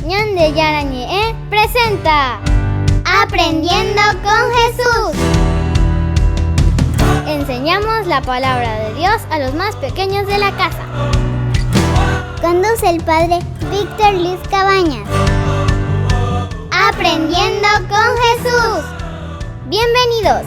Ñande Yarañe presenta Aprendiendo con Jesús. Enseñamos la palabra de Dios a los más pequeños de la casa. Conduce el padre Víctor Luis Cabañas. Aprendiendo con Jesús. Bienvenidos.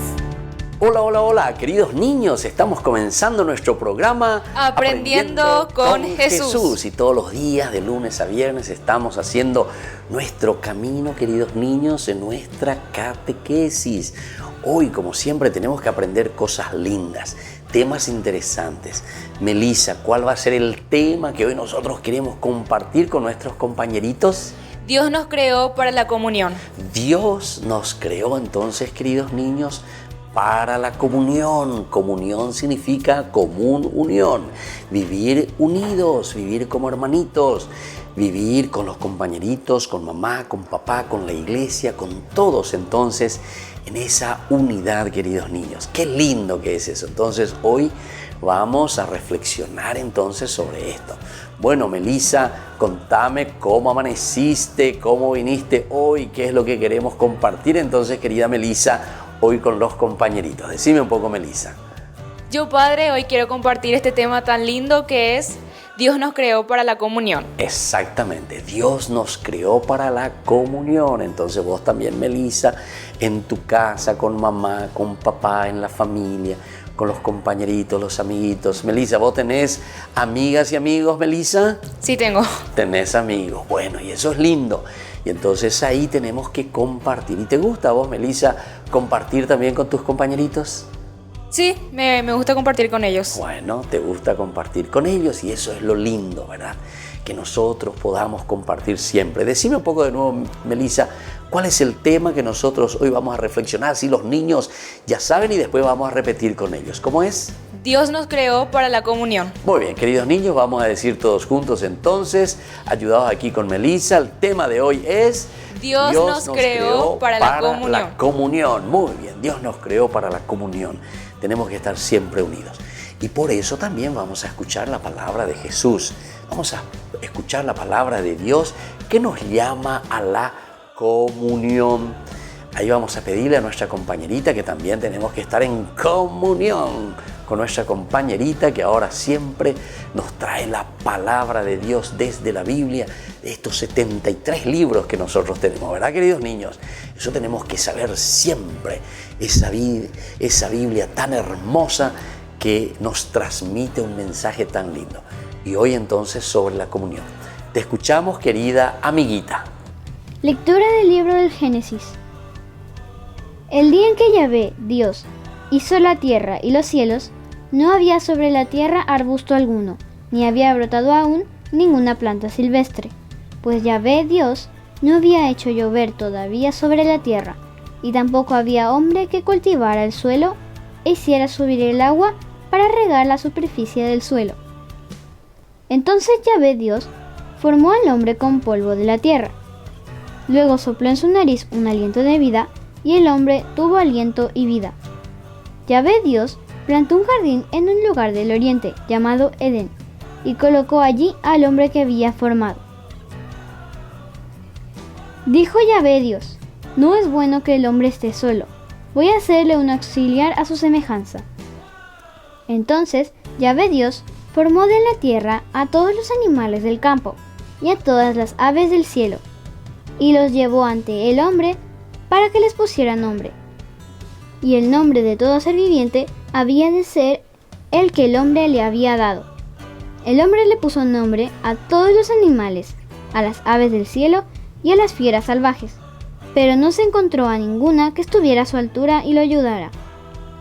Hola, queridos niños, estamos comenzando nuestro programa Aprendiendo con Jesús. Y todos los días, de lunes a viernes, estamos haciendo nuestro camino, queridos niños, en nuestra catequesis. Hoy, como siempre, tenemos que aprender cosas lindas, temas interesantes. Melissa, ¿cuál va a ser el tema que hoy nosotros queremos compartir con nuestros compañeritos? Dios nos creó para la comunión. Dios nos creó entonces, queridos niños, para la comunión. Comunión significa común unión, vivir unidos, vivir como hermanitos, vivir con los compañeritos, con mamá, con papá, con la iglesia, con todos entonces en esa unidad, queridos niños. Qué lindo que es eso. Entonces hoy vamos a reflexionar entonces sobre esto. Bueno, Melissa, contame cómo amaneciste, cómo viniste hoy, qué es lo que queremos compartir entonces, querida Melissa, hoy con los compañeritos. Decime un poco, Melissa. Yo, padre, hoy quiero compartir este tema tan lindo que es Dios nos creó para la comunión. Exactamente, Dios nos creó para la comunión. Entonces vos también, Melissa, en tu casa, con mamá, con papá, en la familia, con los compañeritos, los amiguitos. Melissa, ¿vos tenés amigas y amigos, Melissa? Sí, tengo. Tenés amigos, bueno, y eso es lindo. Y entonces ahí tenemos que compartir. ¿Y te gusta a vos, Melissa, compartir también con tus compañeritos? Sí, me gusta compartir con ellos. Bueno, te gusta compartir con ellos y eso es lo lindo, ¿verdad? Que nosotros podamos compartir siempre. Decime un poco de nuevo, Melissa, ¿cuál es el tema que nosotros hoy vamos a reflexionar? Si los niños ya saben y después vamos a repetir con ellos. ¿Cómo es? Dios nos creó para la comunión. Muy bien, queridos niños, vamos a decir todos juntos entonces, ayudados aquí con Melissa. El tema de hoy es Dios nos creó para la comunión. Muy bien, Dios nos creó para la comunión. Tenemos que estar siempre unidos. Y por eso también vamos a escuchar la palabra de Jesús. Vamos a escuchar la palabra de Dios que nos llama a la comunión. Ahí vamos a pedirle a nuestra compañerita que también tenemos que estar en comunión con nuestra compañerita que ahora siempre nos trae la palabra de Dios desde la Biblia, de estos 73 libros que nosotros tenemos, ¿verdad, queridos niños? Eso tenemos que saber siempre, esa Biblia tan hermosa que nos transmite un mensaje tan lindo. Y hoy entonces sobre la comunión. Te escuchamos, querida amiguita. Lectura del libro del Génesis. El día en que Yahvé, Dios, hizo la tierra y los cielos, no había sobre la tierra arbusto alguno, ni había brotado aún ninguna planta silvestre, pues Yahvé, Dios, no había hecho llover todavía sobre la tierra, y tampoco había hombre que cultivara el suelo e hiciera subir el agua para regar la superficie del suelo. Entonces Yahvé, Dios, formó al hombre con polvo de la tierra. Luego sopló en su nariz un aliento de vida, y el hombre tuvo aliento y vida. Yahvé, Dios, plantó un jardín en un lugar del oriente llamado Edén, y colocó allí al hombre que había formado. Dijo Yahvé, Dios: no es bueno que el hombre esté solo, voy a hacerle un auxiliar a su semejanza. Entonces Yahvé, Dios, formó de la tierra a todos los animales del campo y a todas las aves del cielo, y los llevó ante el hombre para que les pusiera nombre. Y el nombre de todo ser viviente había de ser el que el hombre le había dado. El hombre le puso nombre a todos los animales, a las aves del cielo y a las fieras salvajes, pero no se encontró a ninguna que estuviera a su altura y lo ayudara.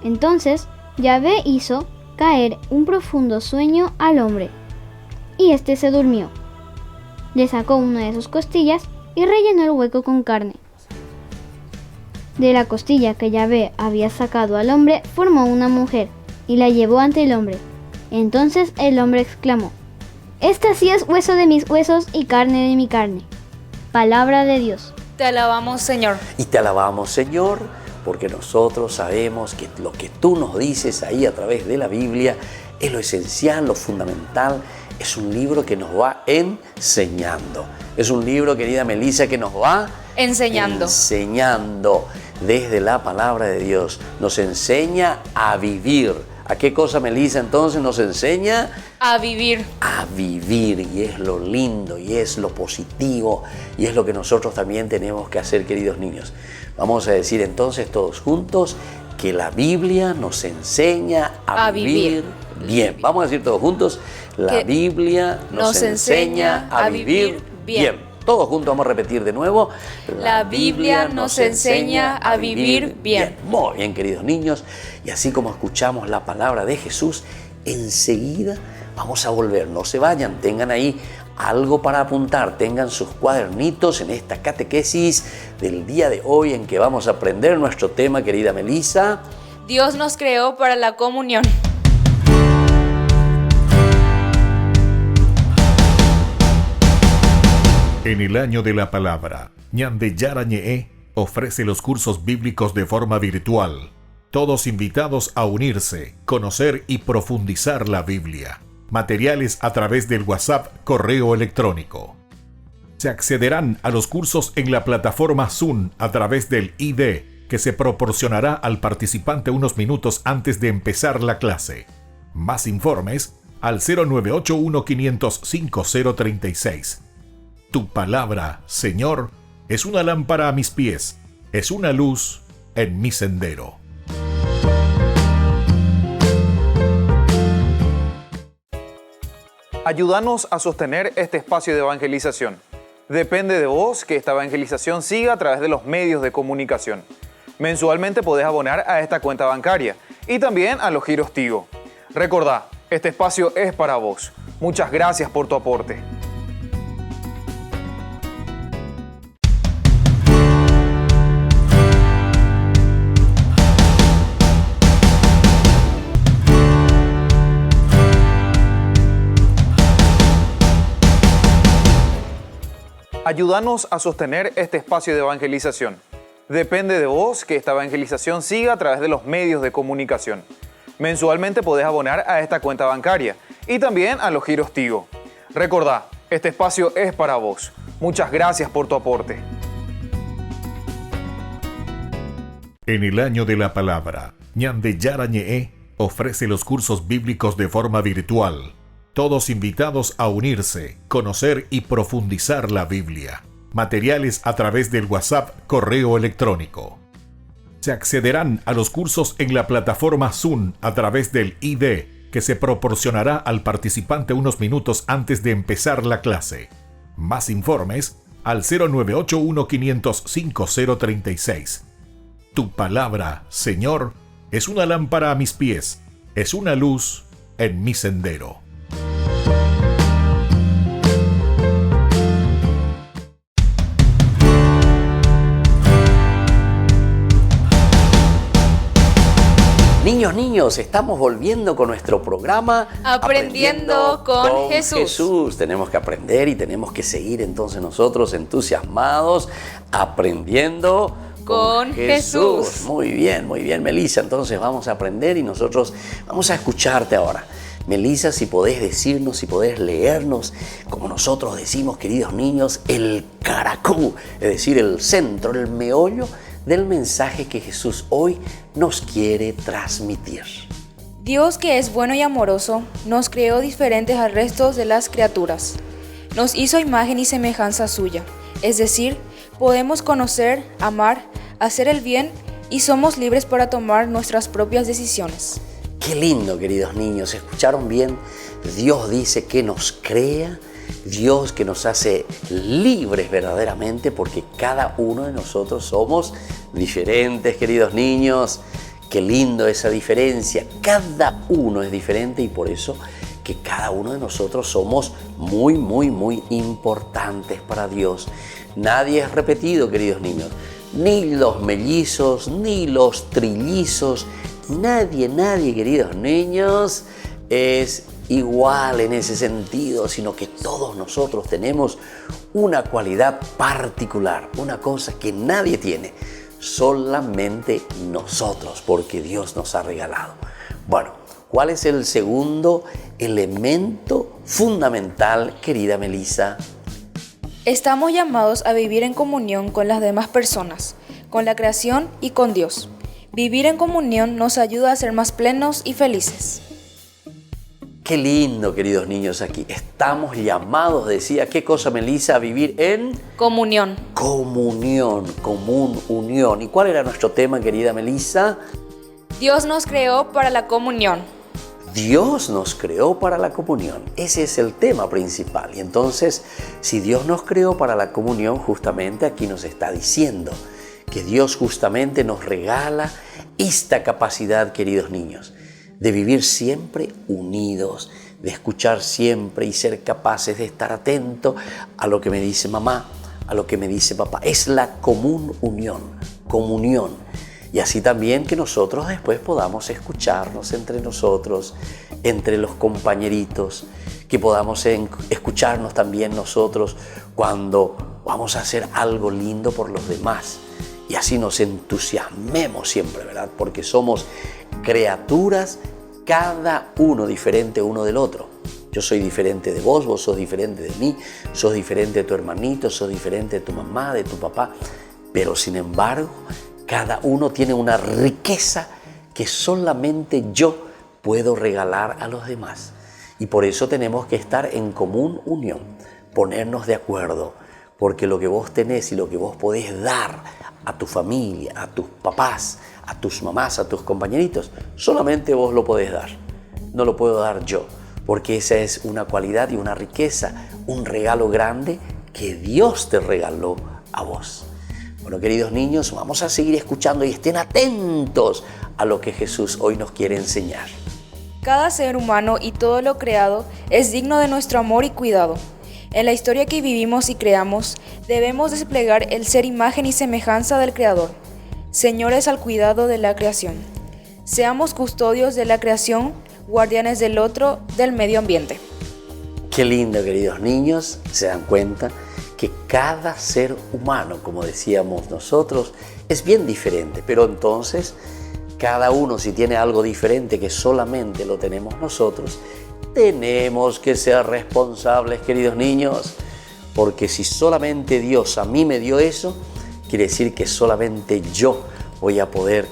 Entonces Yahvé hizo caer un profundo sueño al hombre, y éste se durmió. Le sacó una de sus costillas y rellenó el hueco con carne. De la costilla que Yahvé había sacado al hombre, formó una mujer y la llevó ante el hombre. Entonces el hombre exclamó: esta sí es hueso de mis huesos y carne de mi carne. Palabra de Dios. Te alabamos, Señor. Y te alabamos, Señor, porque nosotros sabemos que lo que tú nos dices ahí a través de la Biblia es lo esencial, lo fundamental, es un libro que nos va enseñando. Es un libro, querida Melissa, que nos va enseñando desde la palabra de Dios. Nos enseña a vivir. ¿A qué cosa, Melissa, entonces nos enseña? A vivir. A vivir, y es lo lindo, y es lo positivo, y es lo que nosotros también tenemos que hacer, queridos niños. Vamos a decir entonces todos juntos que la Biblia nos enseña a vivir bien. Vamos a decir todos juntos, la Biblia nos enseña a vivir bien. Todos juntos vamos a repetir de nuevo. La Biblia nos enseña a vivir bien. Muy bien, queridos niños. Y así como escuchamos la palabra de Jesús, enseguida vamos a volver. No se vayan, tengan ahí algo para apuntar, tengan sus cuadernitos en esta catequesis del día de hoy en que vamos a aprender nuestro tema, querida Melissa. Dios nos creó para la comunión. En el año de la palabra, Ñande Yarañe ofrece los cursos bíblicos de forma virtual. Todos invitados a unirse, conocer y profundizar la Biblia. Materiales a través del WhatsApp, correo electrónico. Se accederán a los cursos en la plataforma Zoom a través del ID, que se proporcionará al participante unos minutos antes de empezar la clase. Más informes al 0981-500-5036. Tu palabra, Señor, es una lámpara a mis pies, es una luz en mi sendero. Ayúdanos a sostener este espacio de evangelización. Depende de vos que esta evangelización siga a través de los medios de comunicación. Mensualmente podés abonar a esta cuenta bancaria y también a los giros Tigo. Recordá, este espacio es para vos. Muchas gracias por tu aporte. Ayúdanos a sostener este espacio de evangelización. Depende de vos que esta evangelización siga a través de los medios de comunicación. Mensualmente podés abonar a esta cuenta bancaria y también a los giros Tigo. Recordá, este espacio es para vos. Muchas gracias por tu aporte. En el año de la palabra, Ñande Yarañe ofrece los cursos bíblicos de forma virtual. Todos invitados a unirse, conocer y profundizar la Biblia. Materiales a través del WhatsApp, correo electrónico. Se accederán a los cursos en la plataforma Zoom a través del ID, que se proporcionará al participante unos minutos antes de empezar la clase. Más informes al 0981-500-5036. Tu palabra, Señor, es una lámpara a mis pies, es una luz en mi sendero. Niños, estamos volviendo con nuestro programa Aprendiendo con Jesús. Tenemos que aprender y tenemos que seguir entonces nosotros entusiasmados aprendiendo con Jesús. Muy bien, Melissa. Entonces vamos a aprender y nosotros vamos a escucharte ahora. Melissa, si podés decirnos, si podés leernos, como nosotros decimos, queridos niños, el caracú, es decir, el centro, el meollo del mensaje que Jesús hoy nos quiere transmitir. Dios, que es bueno y amoroso, nos creó diferentes al resto de las criaturas. Nos hizo imagen y semejanza suya, es decir, podemos conocer, amar, hacer el bien y somos libres para tomar nuestras propias decisiones. Qué lindo, queridos niños, ¿escucharon bien? Dios dice que nos crea, Dios que nos hace libres verdaderamente, porque cada uno de nosotros somos diferentes, queridos niños. Qué lindo esa diferencia. Cada uno es diferente y por eso que cada uno de nosotros somos muy importantes para Dios. Nadie es repetido, queridos niños. Ni los mellizos, ni los trillizos. Nadie, queridos niños, es igual en ese sentido, sino que todos nosotros tenemos una cualidad particular, una cosa que nadie tiene, solamente nosotros, porque Dios nos ha regalado. Bueno, ¿Cuál es el segundo elemento fundamental, querida Melissa? Estamos llamados a vivir en comunión con las demás personas, con la creación y con Dios. Vivir en comunión nos ayuda a ser más plenos y felices. Qué lindo, queridos niños, aquí. Estamos llamados, decía, ¿qué cosa, Melissa? A vivir en Comunión. comunión, unión. ¿Y cuál era nuestro tema, querida Melissa? Dios nos creó para la comunión. Dios nos creó para la comunión. Ese es el tema principal. Y entonces, si Dios nos creó para la comunión, justamente aquí nos está diciendo que Dios justamente nos regala esta capacidad, queridos niños, de vivir siempre unidos, de escuchar siempre y ser capaces de estar atentos a lo que me dice mamá, a lo que me dice papá. Es la comunión. Y así también que nosotros después podamos escucharnos entre nosotros, entre los compañeritos, que podamos escucharnos también nosotros cuando vamos a hacer algo lindo por los demás. Y así nos entusiasmemos siempre, ¿verdad? Porque somos criaturas, cada uno diferente uno del otro. Yo soy diferente de vos, vos sos diferente de mí, sos diferente de tu hermanito, sos diferente de tu mamá, de tu papá. Pero sin embargo, cada uno tiene una riqueza que solamente yo puedo regalar a los demás. Y por eso tenemos que estar en común unión, ponernos de acuerdo, porque lo que vos tenés y lo que vos podés dar a tu familia, a tus papás, a tus mamás, a tus compañeritos, solamente vos lo podés dar. No lo puedo dar yo, porque esa es una cualidad y una riqueza, un regalo grande que Dios te regaló a vos. Bueno, queridos niños, vamos a seguir escuchando y estén atentos a lo que Jesús hoy nos quiere enseñar. Cada ser humano y todo lo creado es digno de nuestro amor y cuidado. En la historia que vivimos y creamos, debemos desplegar el ser imagen y semejanza del Creador, señores al cuidado de la creación. Seamos custodios de la creación, guardianes del otro, del medio ambiente. Qué lindo, queridos niños, se dan cuenta que cada ser humano, como decíamos nosotros, es bien diferente, pero entonces cada uno, si tiene algo diferente que solamente lo tenemos nosotros, tenemos que ser responsables, queridos niños, porque si solamente Dios a mí me dio eso, quiere decir que solamente yo voy a poder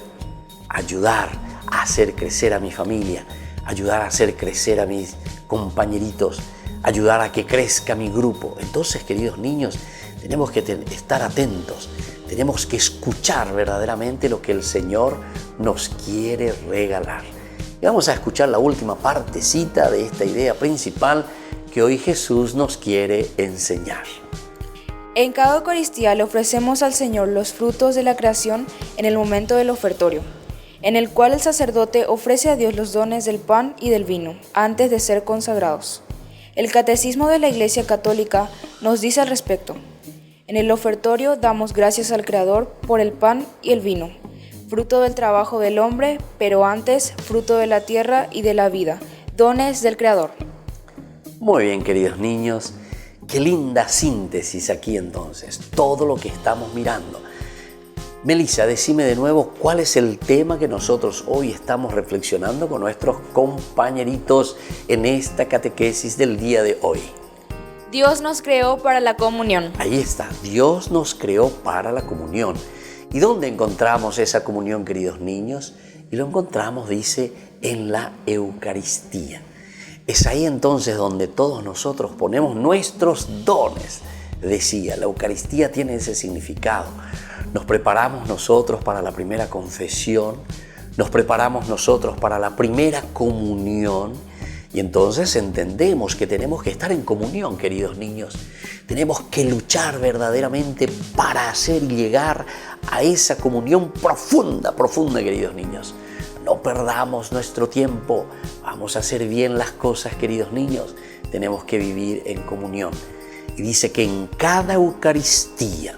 ayudar a hacer crecer a mi familia, ayudar a hacer crecer a mis compañeritos, ayudar a que crezca mi grupo. Entonces, queridos niños, tenemos que estar atentos, tenemos que escuchar verdaderamente lo que el Señor nos quiere regalar. Y vamos a escuchar la última partecita de esta idea principal que hoy Jesús nos quiere enseñar. En cada Eucaristía le ofrecemos al Señor los frutos de la creación en el momento del ofertorio, en el cual el sacerdote ofrece a Dios los dones del pan y del vino antes de ser consagrados. El Catecismo de la Iglesia Católica nos dice al respecto: en el ofertorio damos gracias al Creador por el pan y el vino, fruto del trabajo del hombre, pero antes fruto de la tierra y de la vida, dones del Creador. Muy bien, queridos niños, qué linda síntesis aquí entonces, todo lo que estamos mirando. Melissa, decime de nuevo cuál es el tema que nosotros hoy estamos reflexionando con nuestros compañeritos en esta catequesis del día de hoy. Dios nos creó para la comunión. Ahí está, Dios nos creó para la comunión. ¿Y dónde encontramos esa comunión, queridos niños? Y lo encontramos, dice, en la Eucaristía. Es ahí entonces donde todos nosotros ponemos nuestros dones. Decía, la Eucaristía tiene ese significado. Nos preparamos nosotros para la primera confesión, nos preparamos nosotros para la primera comunión y entonces entendemos que tenemos que estar en comunión, queridos niños. Tenemos que luchar verdaderamente para hacer llegar a esa comunión profunda, queridos niños. No perdamos nuestro tiempo, vamos a hacer bien las cosas, queridos niños. Tenemos que vivir en comunión. Y dice que en cada Eucaristía,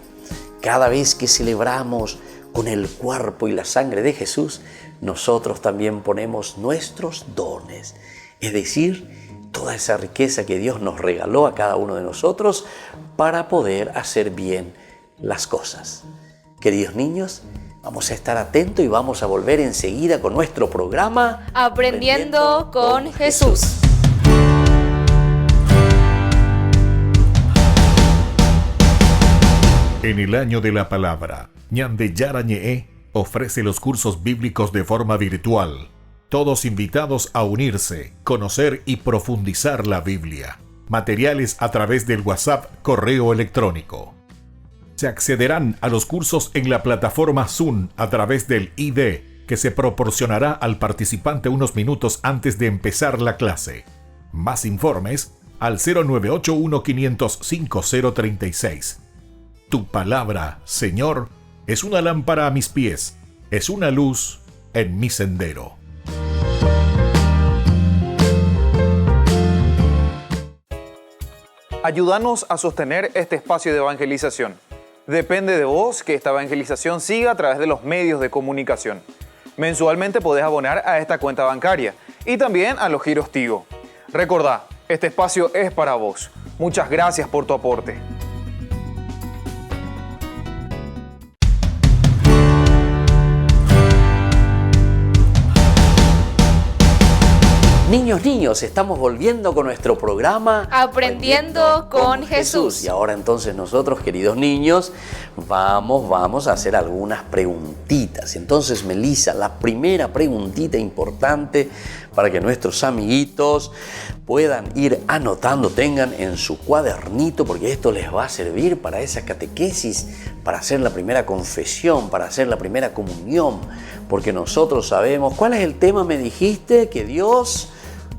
cada vez que celebramos con el cuerpo y la sangre de Jesús, nosotros también ponemos nuestros dones, es decir, toda esa riqueza que Dios nos regaló a cada uno de nosotros para poder hacer bien las cosas. Queridos niños, Vamos a estar atentos y vamos a volver enseguida con nuestro programa Aprendiendo con Jesús. En el año de la palabra, Ñande Yarañe ofrece los cursos bíblicos de forma virtual. Todos invitados a unirse, conocer y profundizar la Biblia. Materiales a través del WhatsApp, correo electrónico. Se accederán a los cursos en la plataforma Zoom a través del ID que se proporcionará al participante unos minutos antes de empezar la clase. Más informes al 0981-500-5036. Tu palabra, Señor, es una lámpara a mis pies, es una luz en mi sendero. Ayúdanos a sostener este espacio de evangelización. Depende de vos que esta evangelización siga a través de los medios de comunicación. Mensualmente podés abonar a esta cuenta bancaria y también a los giros Tigo. Recordá, este espacio es para vos. Muchas gracias por tu aporte. Niños, estamos volviendo con nuestro programa Aprendiendo con Jesús. Y ahora entonces nosotros, queridos niños, vamos a hacer algunas preguntitas. Entonces, Melissa, la primera preguntita importante para que nuestros amiguitos puedan ir anotando, tengan en su cuadernito, porque esto les va a servir para esa catequesis, para hacer la primera confesión, para hacer la primera comunión, porque nosotros sabemos, ¿cuál es el tema? Me dijiste que Dios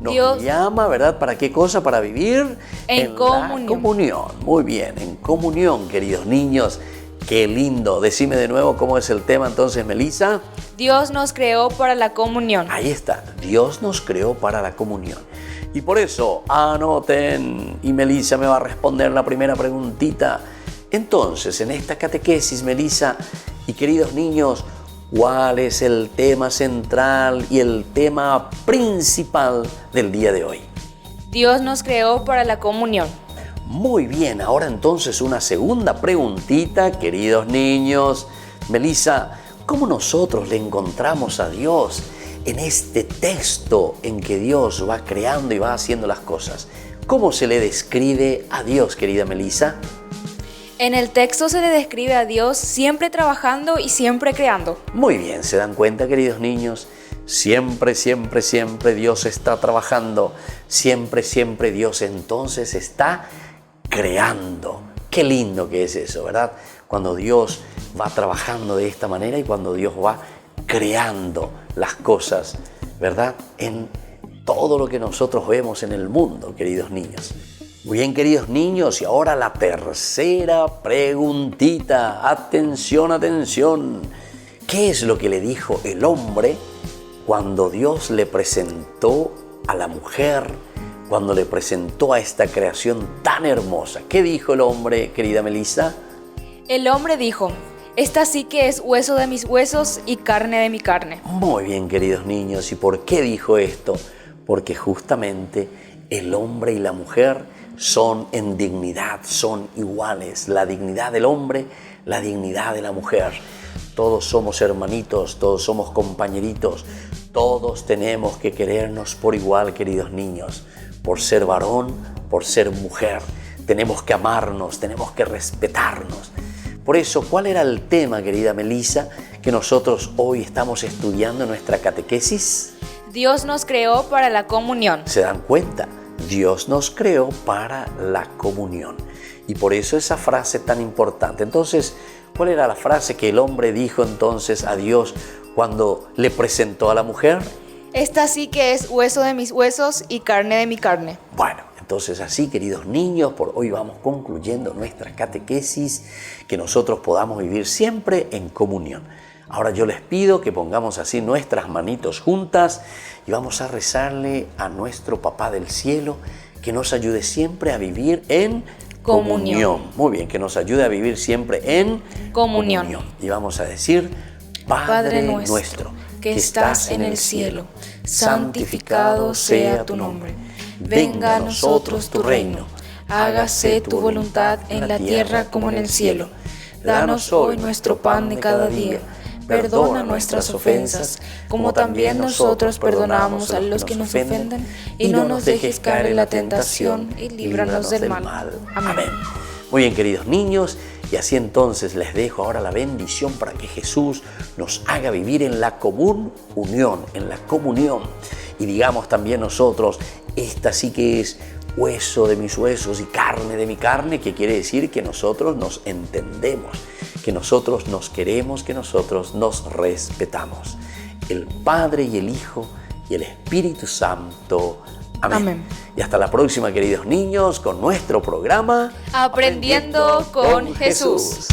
nos llama, ¿verdad? ¿Para qué cosa? Para vivir en comunión. La comunión. Muy bien, en comunión, queridos niños. Qué lindo. Decime de nuevo cómo es el tema entonces, Melissa. Dios nos creó para la comunión. Ahí está. Dios nos creó para la comunión. Y por eso, anoten. Y Melissa me va a responder la primera preguntita. Entonces, en esta catequesis, Melissa y queridos niños, ¿cuál es el tema central y el tema principal del día de hoy? Dios nos creó para la comunión. Muy bien, ahora entonces una segunda preguntita, queridos niños. Melissa, ¿cómo nosotros le encontramos a Dios en este texto en que Dios va creando y va haciendo las cosas? ¿Cómo se le describe a Dios, querida Melissa? En el texto se le describe a Dios siempre trabajando y siempre creando. Muy bien, ¿se dan cuenta, queridos niños? Siempre Dios está trabajando. Siempre Dios entonces está creando. Qué lindo que es eso, ¿verdad? Cuando Dios va trabajando de esta manera y cuando Dios va creando las cosas, ¿verdad? En todo lo que nosotros vemos en el mundo, queridos niños. Muy bien, queridos niños, y ahora la tercera preguntita. Atención. ¿Qué es lo que le dijo el hombre cuando Dios le presentó a la mujer, cuando le presentó a esta creación tan hermosa? ¿Qué dijo el hombre, querida Melissa? El hombre dijo: esta sí que es hueso de mis huesos y carne de mi carne. Muy bien, queridos niños, ¿y por qué dijo esto? Porque justamente el hombre y la mujer son en dignidad, son iguales. La dignidad del hombre, la dignidad de la mujer. Todos somos hermanitos, todos somos compañeritos, todos tenemos que querernos por igual, queridos niños. Por ser varón, por ser mujer. Tenemos que amarnos, tenemos que respetarnos. Por eso, ¿cuál era el tema, querida Melissa, que nosotros hoy estamos estudiando en nuestra catequesis? Dios nos creó para la comunión. ¿Se dan cuenta? Dios nos creó para la comunión. Y por eso esa frase tan importante. Entonces, ¿cuál era la frase que el hombre dijo entonces a Dios cuando le presentó a la mujer? Esta sí que es hueso de mis huesos y carne de mi carne. Bueno, entonces así, queridos niños, por hoy vamos concluyendo nuestra catequesis, que nosotros podamos vivir siempre en comunión. Ahora yo les pido que pongamos así nuestras manitos juntas y vamos a rezarle a nuestro Papá del Cielo que nos ayude siempre a vivir en comunión. Muy bien, que nos ayude a vivir siempre en comunión. Y vamos a decir: Padre nuestro, que estás en el cielo, santificado sea tu nombre. Venga a nosotros tu reino. Hágase tu voluntad en la tierra como en el cielo. Danos hoy nuestro pan de cada día. perdona nuestras ofensas, como también nosotros perdonamos a los que nos ofenden, y no nos dejes caer en la tentación, y líbranos del mal. Amén. Muy bien, queridos niños, y así entonces les dejo ahora la bendición para que Jesús nos haga vivir en la común unión, en la comunión. Y digamos también nosotros, esta sí que es hueso de mis huesos y carne de mi carne, que quiere decir que nosotros nos entendemos, que nosotros nos queremos, que nosotros nos respetamos. El Padre y el Hijo y el Espíritu Santo. Amén. Amén. Y hasta la próxima, queridos niños, con nuestro programa Aprendiendo con Jesús.